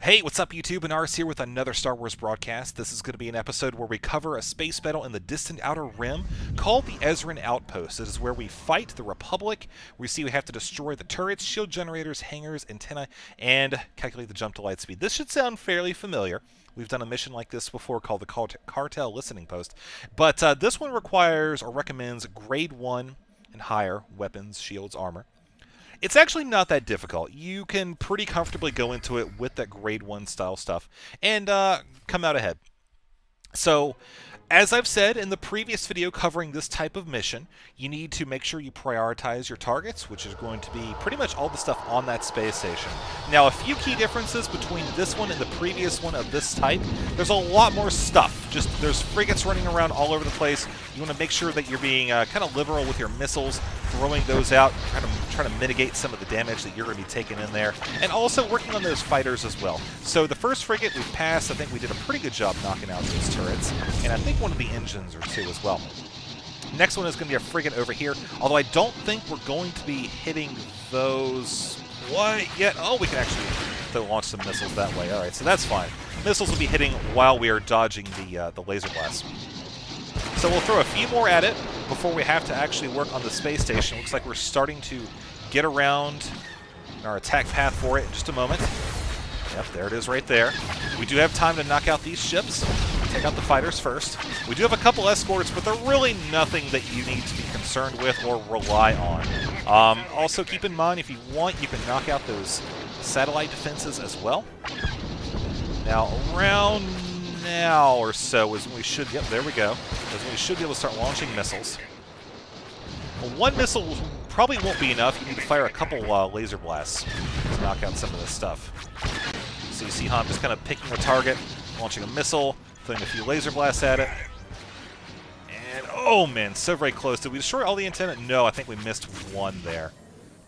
Hey, what's up YouTube? And Ars here with another Star Wars broadcast. This is going to be an episode where we cover a space battle in the distant Outer Rim called the Ezran Outpost. It is where we fight the Republic. We see we have to destroy the turrets, shield generators, hangars, antennae, and calculate the jump to light speed. This should sound fairly familiar. We've done a mission like this before called the Cartel Listening Post. But this one requires or recommends grade 1 and higher weapons, shields, armor. It's actually not that difficult. You can pretty comfortably go into it with that grade 1 style stuff and come out ahead. So, as I've said in the previous video covering this type of mission, you need to make sure you prioritize your targets, which is going to be pretty much all the stuff on that space station. Now, a few key differences between this one and the previous one of this type. There's a lot more stuff. There's frigates running around all over the place. You want to make sure that you're being kind of liberal with your missiles, throwing those out, trying to mitigate some of the damage that you're going to be taking in there, and also working on those fighters as well. So the first frigate we've passed, I think we did a pretty good job knocking out those turrets, and I think one of the engines or two as well. Next one is going to be a frigate over here, although I don't think we're going to be hitting those quite yet. Oh, we can actually launch some missiles that way. All right, so that's fine. Missiles will be hitting while we are dodging the laser blast. So we'll throw a few more at it before we have to actually work on the space station. Looks like we're starting to get around our attack path for it in just a moment. Yep, there it is right there. We do have time to knock out these ships. Take out the fighters first. We do have a couple escorts, but they're really nothing that you need to be concerned with or rely on. Also, keep in mind, if you want, you can knock out those satellite defenses as well. Now, around now or so is when we should, yep, there we go, is when we should be able to start launching missiles. Well, one missile probably won't be enough. You need to fire a couple laser blasts to knock out some of this stuff. So you see Han just kind of picking a target, launching a missile, throwing a few laser blasts at it. And, oh man, so very close. Did we destroy all the antenna? No, I think we missed one there.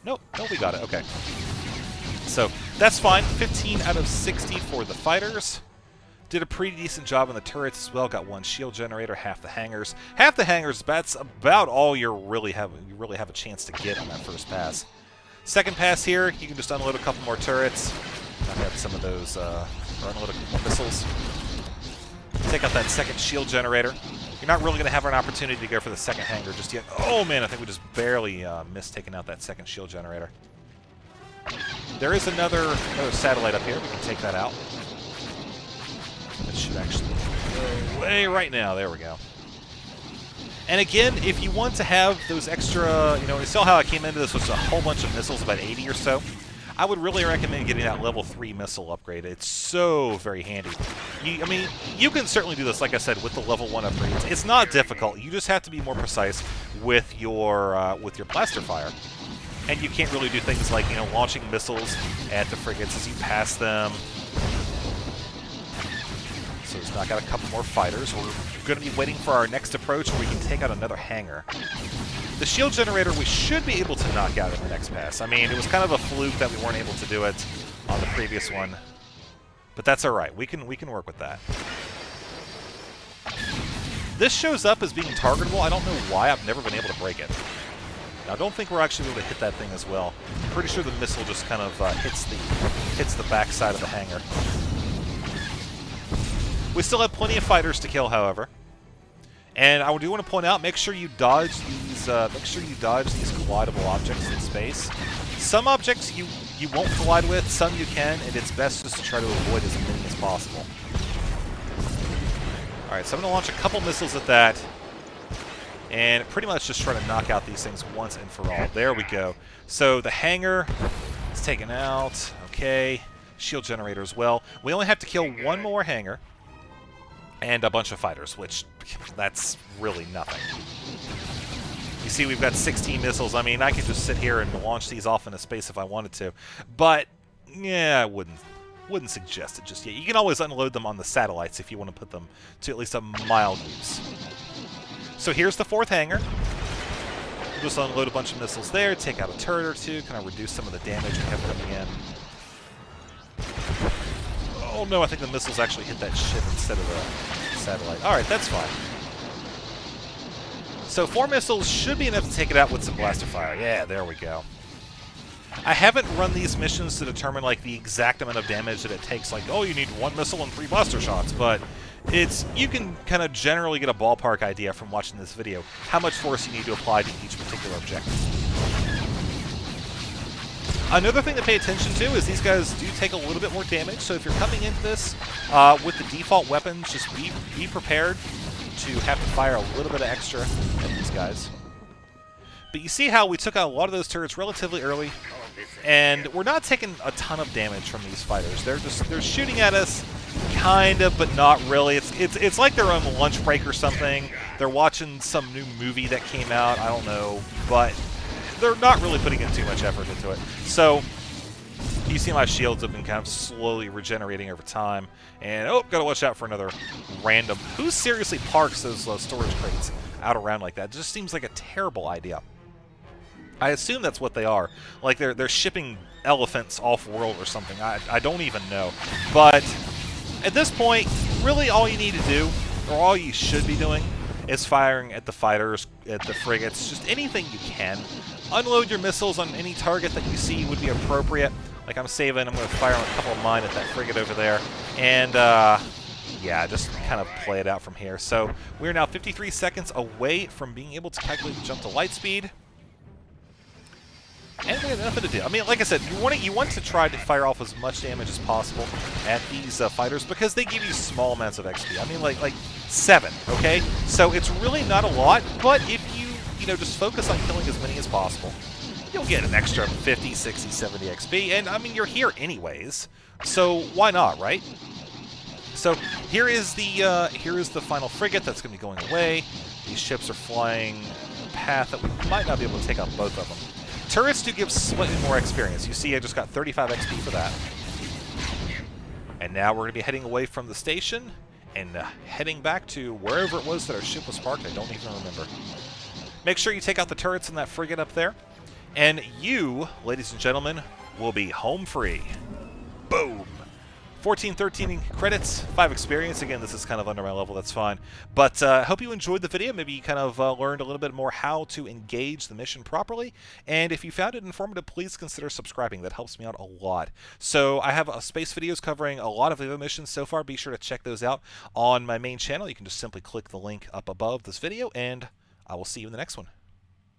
Nope, no, we got it, okay. So, that's fine. 15 out of 60 for the fighters. Did a pretty decent job on the turrets as well. Got one shield generator, half the hangars. Half the hangars, that's about all you really have a chance to get on that first pass. Second pass here, you can just unload a couple more turrets. Knock out some of those, or unload a couple more missiles. Take out that second shield generator. You're not really going to have an opportunity to go for the second hangar just yet. Oh man, I think we just barely missed taking out that second shield generator. There is another satellite up here. We can take that out. That should actually go away right now. There we go. And again, if you want to have those extra, you saw how I came into this with a whole bunch of missiles, about 80 or so. I would really recommend getting that level 3 missile upgrade. It's so very handy. I mean, you can certainly do this, like I said, with the level 1 upgrades. It's not difficult. You just have to be more precise with your blaster fire. And you can't really do things like, launching missiles at the frigates as you pass them. So let's knock out a couple more fighters. We're going to be waiting for our next approach where we can take out another hangar. The shield generator we should be able to knock out in the next pass. I mean, it was kind of a fluke that we weren't able to do it on the previous one. But that's alright. We can work with that. This shows up as being targetable. I don't know why. I've never been able to break it. Now, I don't think we're actually able to hit that thing as well. I'm pretty sure the missile just kind of hits the backside of the hangar. We still have plenty of fighters to kill, however. And I do want to point out, make sure you dodge these collidable objects in space. Some objects you won't collide with, some you can, and it's best just to try to avoid as many as possible. Alright, so I'm going to launch a couple missiles at that, and pretty much just try to knock out these things once and for all. There we go. So the hangar is taken out. Okay. Shield generator as well. We only have to kill one more hangar and a bunch of fighters, which that's really nothing. You see, we've got 16 missiles. I mean, I could just sit here and launch these off into space if I wanted to, but yeah, I wouldn't suggest it just yet. You can always unload them on the satellites if you want to put them to at least a mild use. So here's the fourth hangar. We'll just unload a bunch of missiles there, take out a turret or two, kind of reduce some of the damage we have coming in. Oh no, I think the missiles actually hit that ship instead of the satellite. Alright, that's fine. So 4 missiles should be enough to take it out with some blaster fire. Yeah, there we go. I haven't run these missions to determine like the exact amount of damage that it takes. Like, oh, you need 1 missile and 3 blaster shots, but you can kind of generally get a ballpark idea from watching this video how much force you need to apply to each particular objective. Another thing to pay attention to is these guys do take a little bit more damage, so if you're coming into this with the default weapons, just be prepared to have to fire a little bit of extra at these guys. But you see how we took out a lot of those turrets relatively early, and we're not taking a ton of damage from these fighters. They're shooting at us, kind of, but not really. It's like they're on a lunch break or something. They're watching some new movie that came out, I don't know, but they're not really putting in too much effort into it. So you see my shields have been kind of slowly regenerating over time. And, oh, gotta watch out for another random. Who seriously parks those storage crates out around like that? It just seems like a terrible idea. I assume that's what they are. Like they're shipping elephants off-world or something. I don't even know. But at this point, really all you need to do, or all you should be doing, is firing at the fighters, at the frigates, just anything you can. Unload your missiles on any target that you see would be appropriate. Like I'm going to fire on a couple of mine at that frigate over there. And, yeah, just kind of play it out from here. So we're now 53 seconds away from being able to calculate the jump to light speed. And we have nothing to do. I mean, like I said, you want to try to fire off as much damage as possible at these fighters because they give you small amounts of XP. I mean, like 7, okay? So it's really not a lot, but if you know, just focus on killing as many as possible, you'll get an extra 50, 60, 70 XP. And, I mean, you're here anyways, so why not, right? So here is the final frigate that's going to be going away. These ships are flying a path that we might not be able to take out both of them. Turrets do give slightly more experience. You see I just got 35 XP for that. And now we're going to be heading away from the station and heading back to wherever it was that our ship was parked. I don't even remember. Make sure you take out the turrets in that frigate up there. And you, ladies and gentlemen, will be home free. Boom! 14, 13 credits, 5 experience. Again, this is kind of under my level, that's fine. But I hope you enjoyed the video. Maybe you kind of learned a little bit more how to engage the mission properly. And if you found it informative, please consider subscribing. That helps me out a lot. So I have space videos covering a lot of the other missions so far. Be sure to check those out on my main channel. You can just simply click the link up above this video, and I will see you in the next one.